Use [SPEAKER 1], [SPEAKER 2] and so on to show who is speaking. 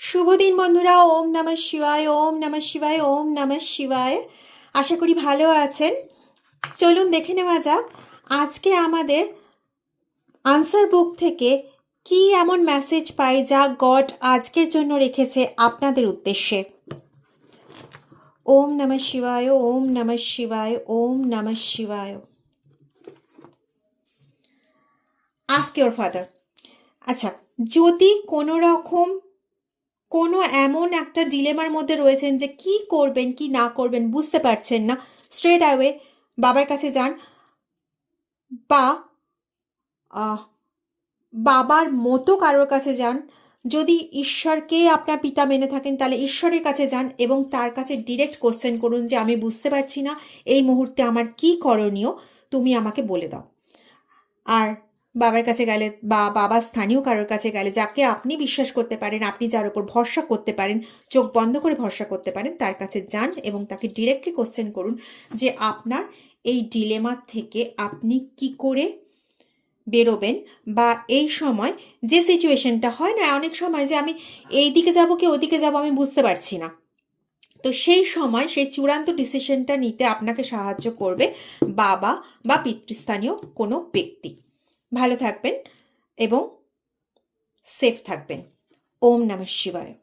[SPEAKER 1] শুভ দিন বন্ধুরা। ওম নমঃ শিবায়, ওম নমঃ শিবায়, ওম নমঃ শিবায়। আশা করি ভালো আছেন। চলুন দেখে নেওয়া যাক আজকে আমাদের আনসার বুক থেকে কি এমন মেসেজ পাই যা গড আজকের জন্য রেখেছে আপনাদের উদ্দেশ্যে। ওম নমঃ শিবায়, ওম নমঃ শিবায়, ওম নমঃ শিবায়। Ask your father. আচ্ছা, যদি কোনো রকম কোনো এমন একটা ডিলেমার মধ্যে রয়েছেন যে কি করবেন কি না করবেন বুঝতে পারছেন না, স্ট্রেট অ্যাওয়ে বাবার কাছে যান, বা বাবার মতো কারোর কাছে যান। যদি ঈশ্বরকে আপনার পিতা মেনে থাকেন তাহলে ঈশ্বরের কাছে যান এবং তার কাছে ডিরেক্ট কোশ্চেন করুন যে আমি বুঝতে পারছি না এই মুহূর্তে আমার কি করণীয়, তুমি আমাকে বলে দাও। আর বাবার কাছে গেলে বা বাবা স্থানীয় কারোর কাছে গেলে যাকে আপনি বিশ্বাস করতে পারেন, আপনি যার উপর ভরসা করতে পারেন, চোখ বন্ধ করে ভরসা করতে পারেন, তার কাছে যান এবং তাকে ডিরেক্টলি কোশ্চেন করুন যে আপনার এই ডিলেমা থেকে আপনি কি করে বেরোবেন, বা এই সময় যে সিচুয়েশনটা হয় না অনেক সময় যে আমি এই দিকে যাব কি ওদিকে যাব আমি বুঝতে পারছি না, তো সেই সময় সেই চূড়ান্ত ডিসিশনটা নিতে আপনাকে সাহায্য করবে বাবা বা পিতৃস্থানীয় কোনো ব্যক্তি। ভালো থাকবেন এবং সেফ থাকবেন। ওম নমঃ শিবায়।